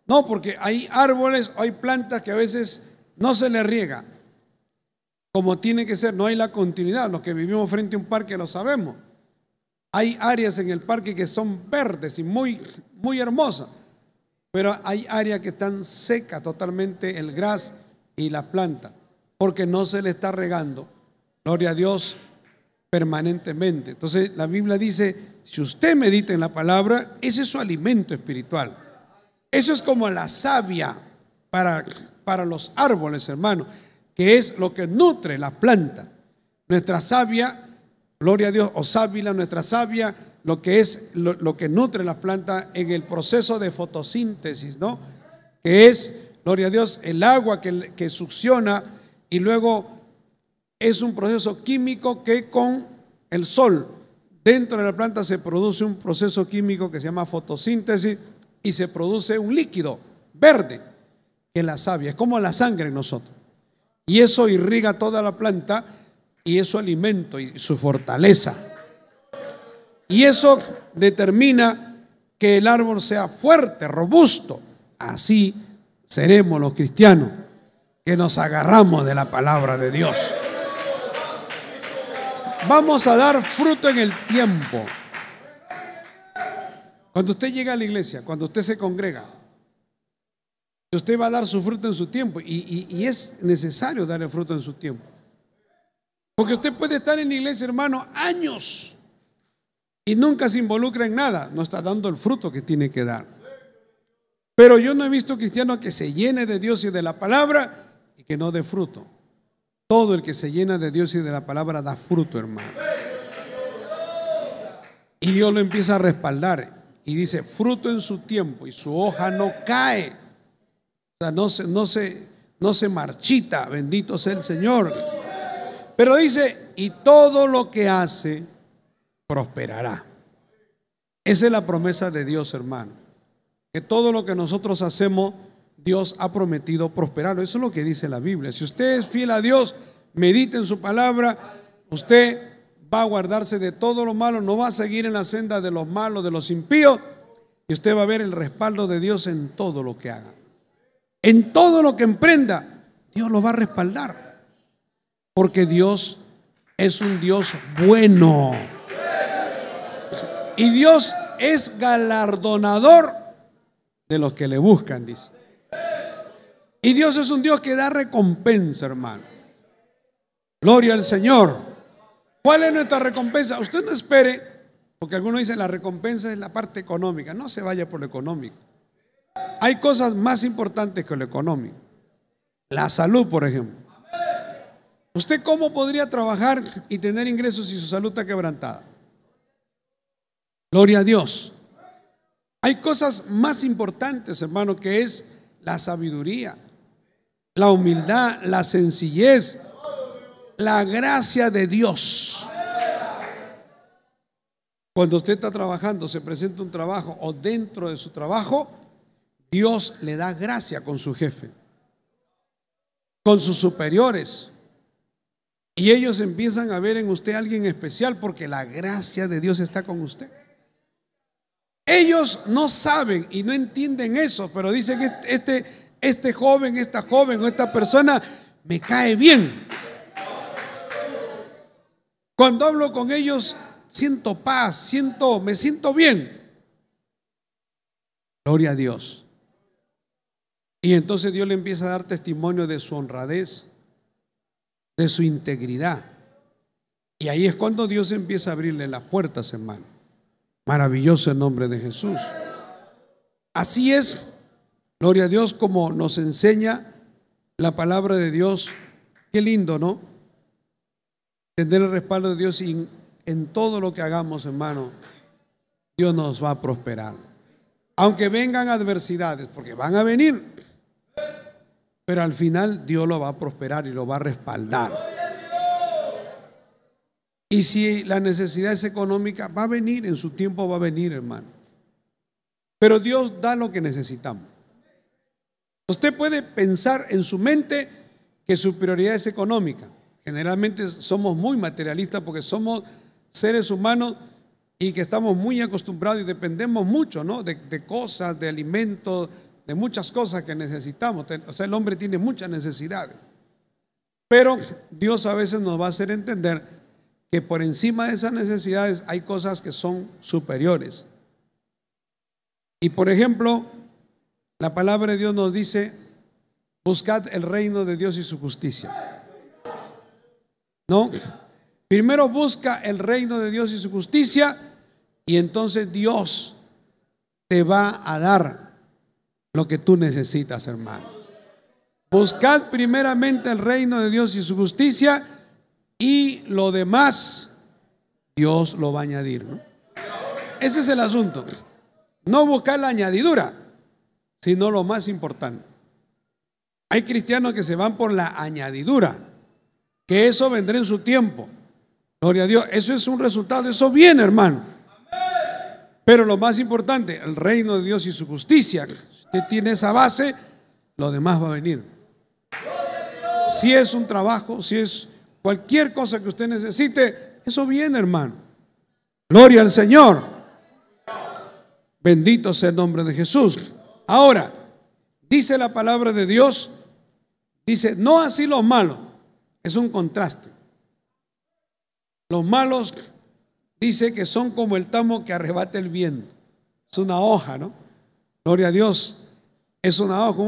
No, porque hay árboles, hay plantas que a veces no se les riega como tiene que ser, no hay la continuidad. Los que vivimos frente a un parque lo sabemos. Hay áreas en el parque que son verdes y muy hermosas, pero hay áreas que están secas totalmente, el gras y la planta, porque no se le está regando, gloria a Dios, permanentemente. Entonces la Biblia dice, si usted medita en la palabra, ese es su alimento espiritual. Eso es como la savia para los árboles, hermano, que es lo que nutre la planta. Nuestra savia, gloria a Dios, o sábila, nuestra savia, lo que es lo que nutre la planta en el proceso de fotosíntesis, ¿no? Que es, gloria a Dios, el agua que succiona, y luego es un proceso químico que con el sol dentro de la planta se produce un proceso químico que se llama fotosíntesis y se produce un líquido verde que es la savia, es como la sangre en nosotros, y eso irriga toda la planta y es su alimento y su fortaleza, y eso determina que el árbol sea fuerte, robusto. Así seremos los cristianos que nos agarramos de la palabra de Dios. Vamos a dar fruto en el tiempo. Cuando usted llega a la iglesia, cuando usted se congrega, usted va a dar su fruto en su tiempo, y es necesario darle fruto en su tiempo. Porque usted puede estar en la iglesia, hermano, años y nunca se involucra en nada, no está dando el fruto que tiene que dar. Pero yo no he visto cristiano que se llene de Dios y de la palabra y que no dé fruto. Todo el que se llena de Dios y de la palabra da fruto, hermano. Y Dios lo empieza a respaldar y dice, fruto en su tiempo, y su hoja no cae. O sea, no se marchita, bendito sea el Señor. Pero dice, y todo lo que hace prosperará. Esa es la promesa de Dios, hermano. Que todo lo que nosotros hacemos, Dios ha prometido prosperarlo. Eso es lo que dice la Biblia. Si usted es fiel a Dios, medite en su palabra, usted va a guardarse de todo lo malo, no va a seguir en la senda de los malos, de los impíos, y usted va a ver el respaldo de Dios en todo lo que haga. En todo lo que emprenda, Dios lo va a respaldar, porque Dios es un Dios bueno, y Dios es galardonador de los que le buscan, dice. Y Dios es un Dios que da recompensa, hermano. Gloria al Señor. ¿Cuál es nuestra recompensa? Usted no espere, porque algunos dicen la recompensa es la parte económica. No se vaya por lo económico. Hay cosas más importantes que lo económico. La salud, por ejemplo. ¿Usted cómo podría trabajar y tener ingresos si su salud está quebrantada? Gloria a Dios. Hay cosas más importantes, hermano, que es la sabiduría, la humildad, la sencillez, la gracia de Dios. Cuando usted está trabajando, se presenta un trabajo, o dentro de su trabajo, Dios le da gracia con su jefe, con sus superiores, y ellos empiezan a ver en usted a alguien especial, porque la gracia de Dios está con usted. Ellos no saben y no entienden eso, pero dicen que este joven, esta joven o esta persona me cae bien. Cuando hablo con ellos siento paz, me siento bien. Gloria a Dios. Y entonces Dios le empieza a dar testimonio de su honradez, de su integridad. Y ahí es cuando Dios empieza a abrirle las puertas, hermano. Maravilloso el nombre de Jesús. Así es, gloria a Dios, como nos enseña la palabra de Dios. Qué lindo, ¿no? Tener el respaldo de Dios, y en todo lo que hagamos, hermano, Dios nos va a prosperar. Aunque vengan adversidades, porque van a venir, pero al final Dios lo va a prosperar y lo va a respaldar. Y si la necesidad es económica, va a venir, en su tiempo va a venir, hermano. Pero Dios da lo que necesitamos. Usted puede pensar en su mente que su prioridad es económica. Generalmente somos muy materialistas porque somos seres humanos y que estamos muy acostumbrados y dependemos mucho, ¿no? de cosas, de alimentos, de muchas cosas que necesitamos. O sea, el hombre tiene muchas necesidades. Pero Dios a veces nos va a hacer entender que por encima de esas necesidades hay cosas que son superiores. Y por ejemplo, la palabra de Dios nos dice: buscad el reino de Dios y su justicia. ¿No? Primero busca el reino de Dios y su justicia, y entonces Dios te va a dar lo que tú necesitas, hermano. Buscad primeramente el reino de Dios y su justicia, y lo demás Dios lo va a añadir, ¿no? Ese es el asunto. No buscar la añadidura, sino lo más importante. Hay cristianos que se van por la añadidura, que eso vendrá en su tiempo. Gloria a Dios, eso es un resultado, eso viene, hermano. Pero lo más importante, el reino de Dios y su justicia. Si usted tiene esa base, lo demás va a venir. Si es un trabajo, si es cualquier cosa que usted necesite, eso viene, hermano. Gloria al Señor. Bendito sea el nombre de Jesús. Ahora, dice la palabra de Dios, dice: no así los malos. Es un contraste. Los malos, dice que son como el tamo que arrebata el viento. Es una hoja, ¿no? Gloria a Dios. Es una hoja,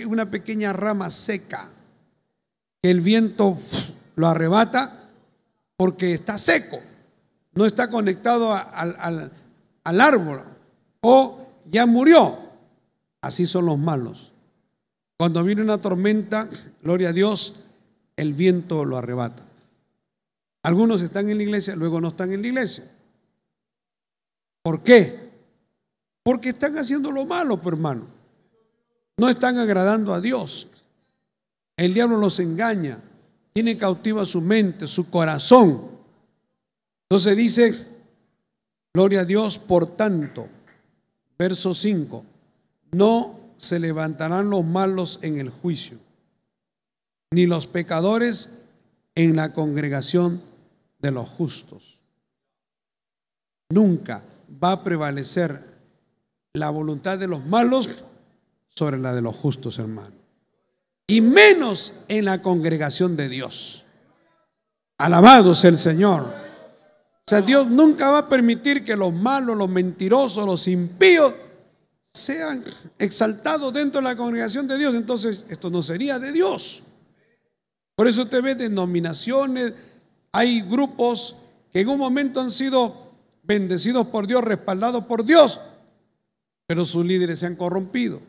una pequeña rama seca, que el viento lo arrebata porque está seco, no está conectado al árbol, o ya murió. Así son los malos. Cuando viene una tormenta, gloria a Dios, el viento lo arrebata. Algunos están en la iglesia, luego no están en la iglesia. ¿Por qué? Porque están haciendo lo malo, hermano. No están agradando a Dios. El diablo los engaña, tiene cautiva su mente, su corazón. Entonces dice, gloria a Dios, por tanto, verso 5, no se levantarán los malos en el juicio, ni los pecadores en la congregación de los justos. Nunca va a prevalecer la voluntad de los malos sobre la de los justos, hermano. Y menos en la congregación de Dios. Alabado sea el Señor. O sea, Dios nunca va a permitir que los malos, los mentirosos, los impíos sean exaltados dentro de la congregación de Dios. Entonces esto no sería de Dios. Por eso usted ve denominaciones, hay grupos que en un momento han sido bendecidos por Dios, respaldados por Dios, pero sus líderes se han corrompido.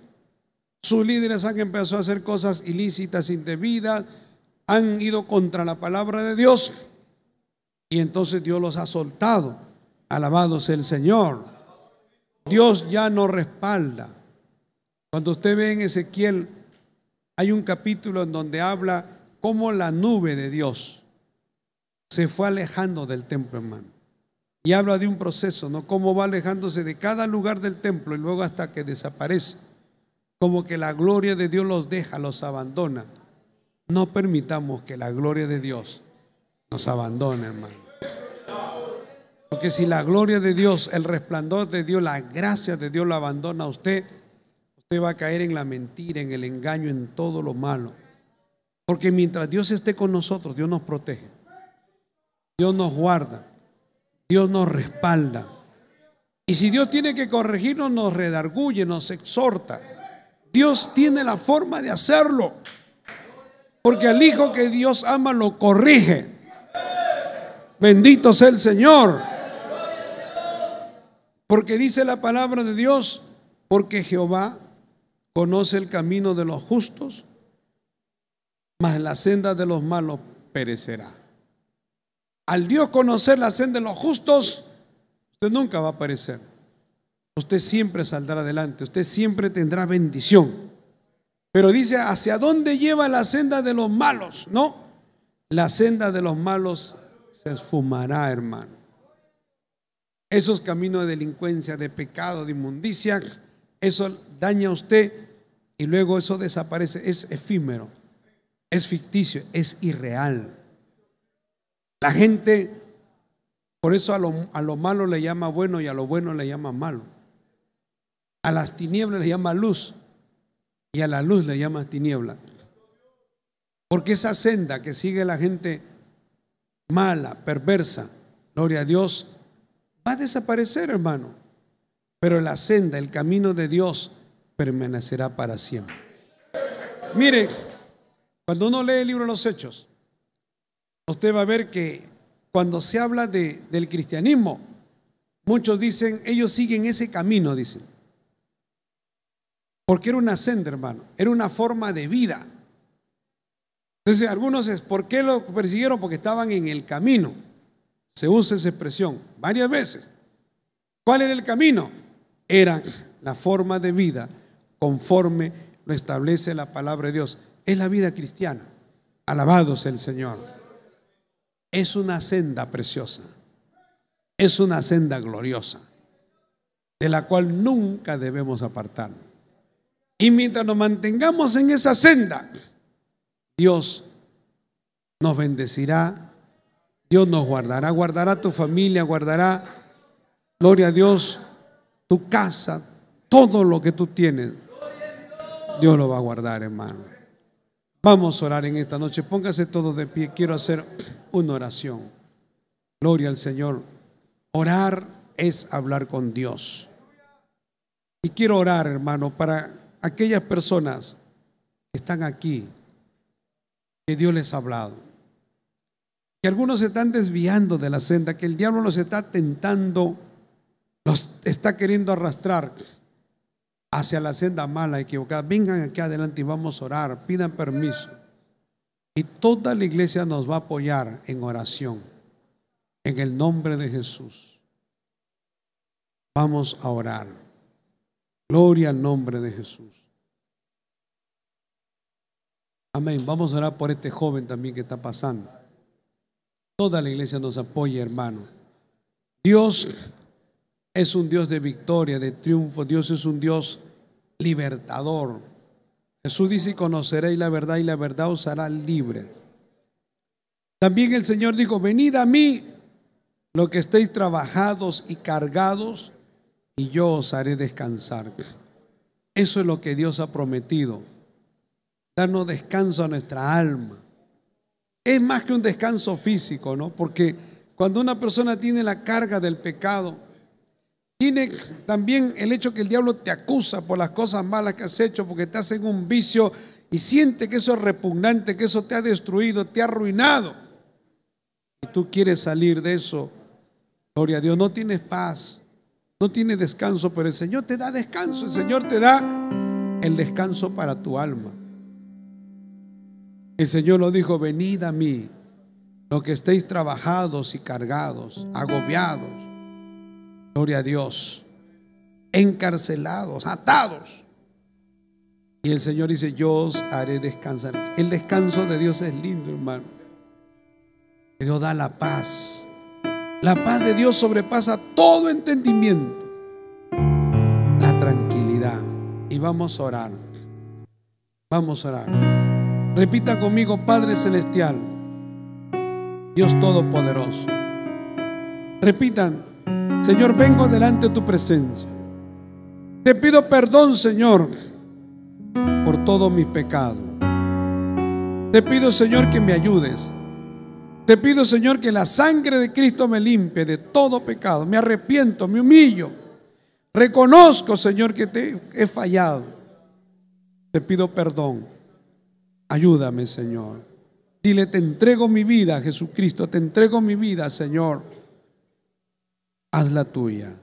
Sus líderes han empezado a hacer cosas ilícitas, indebidas, han ido contra la palabra de Dios, y entonces Dios los ha soltado. Alabado sea el Señor. Dios ya no respalda. Cuando usted ve en Ezequiel, hay un capítulo en donde habla cómo la nube de Dios se fue alejando del templo, hermano. Y habla de un proceso, ¿no? Cómo va alejándose de cada lugar del templo y luego hasta que desaparece. Como que la gloria de Dios los deja, los abandona. No permitamos que la gloria de Dios nos abandone, hermano. Porque si la gloria de Dios, el resplandor de Dios, la gracia de Dios lo abandona a usted, usted va a caer en la mentira, en el engaño, en todo lo malo. Porque mientras Dios esté con nosotros, Dios nos protege, Dios nos guarda, Dios nos respalda. Y si Dios tiene que corregirnos, nos redarguye, nos exhorta. Dios tiene la forma de hacerlo, porque al hijo que Dios ama lo corrige. Bendito sea el Señor. Porque dice la palabra de Dios, porque Jehová conoce el camino de los justos, mas la senda de los malos perecerá. Al Dios conocer la senda de los justos, usted nunca va a perecer. Usted siempre saldrá adelante, usted siempre tendrá bendición. Pero dice, ¿hacia dónde lleva la senda de los malos? No, la senda de los malos se esfumará, hermano. Esos caminos de delincuencia, de pecado, de inmundicia, eso daña a usted y luego eso desaparece. Es efímero, es ficticio, es irreal. La gente, por eso a lo malo le llama bueno y a lo bueno le llama malo. A las tinieblas le llama luz y a la luz le llama tiniebla. Porque esa senda que sigue la gente mala, perversa, gloria a Dios, va a desaparecer, hermano. Pero la senda, el camino de Dios permanecerá para siempre. Mire, cuando uno lee el libro de los Hechos, usted va a ver que cuando se habla del cristianismo, muchos dicen, ellos siguen ese camino, dicen. Porque era una senda, hermano, era una forma de vida. Entonces, algunos es, ¿por qué lo persiguieron? Porque estaban en el camino. Se usa esa expresión varias veces. ¿Cuál era el camino? Era la forma de vida conforme lo establece la palabra de Dios. Es la vida cristiana. Alabado sea el Señor. Es una senda preciosa. Es una senda gloriosa, de la cual nunca debemos apartarnos. Y mientras nos mantengamos en esa senda, Dios nos bendecirá, Dios nos guardará, guardará tu familia, guardará, gloria a Dios, tu casa, todo lo que tú tienes, Dios lo va a guardar, hermano. Vamos a orar en esta noche, póngase todos de pie, quiero hacer una oración. Gloria al Señor. Orar es hablar con Dios. Y quiero orar, hermano, para aquellas personas que están aquí, que Dios les ha hablado, que algunos se están desviando de la senda, que el diablo los está tentando, los está queriendo arrastrar hacia la senda mala, equivocada. Vengan aquí adelante y vamos a orar, pidan permiso. Y toda la iglesia nos va a apoyar en oración, en el nombre de Jesús. Vamos a orar. Gloria al nombre de Jesús. Amén. Vamos a orar por este joven también que está pasando. Toda la iglesia nos apoya, hermano. Dios es un Dios de victoria, de triunfo. Dios es un Dios libertador. Jesús dice: conoceréis la verdad y la verdad os hará libre. También el Señor dijo: venid a mí, los que estéis trabajados y cargados, y yo os haré descansar. Eso es lo que Dios ha prometido, darnos descanso a nuestra alma. Es más que un descanso físico, ¿no? Porque cuando una persona tiene la carga del pecado, tiene también el hecho que el diablo te acusa por las cosas malas que has hecho, porque te hacen un vicio y siente que eso es repugnante, que eso te ha destruido, te ha arruinado. Y tú quieres salir de eso. Gloria a Dios, no tienes paz, no tienes descanso, pero el Señor te da descanso. El Señor te da el descanso para tu alma. El Señor lo dijo: venid a mí, los que estéis trabajados y cargados, agobiados, gloria a Dios, encarcelados, atados. Y el Señor dice: yo os haré descansar. El descanso de Dios es lindo, hermano. Dios da la paz. La paz de Dios sobrepasa todo entendimiento, la tranquilidad. Y vamos a orar. Vamos a orar. Repita conmigo: Padre Celestial, Dios Todopoderoso. Repitan: Señor, vengo delante de tu presencia. Te pido perdón, Señor, por todos mis pecados. Te pido, Señor, que me ayudes. Te pido, Señor, que la sangre de Cristo me limpie de todo pecado. Me arrepiento, me humillo. Reconozco, Señor, que te he fallado. Te pido perdón. Ayúdame, Señor. Dile: te entrego mi vida, Jesucristo. Te entrego mi vida, Señor. Haz la tuya.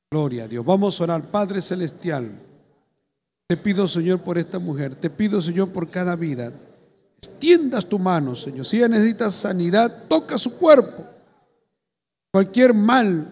Gloria a Dios. Vamos a orar. Padre Celestial, te pido, Señor, por esta mujer. Te pido, Señor, por cada vida. Extiendas tu mano, Señor. Si ella necesita sanidad, toca su cuerpo. Cualquier mal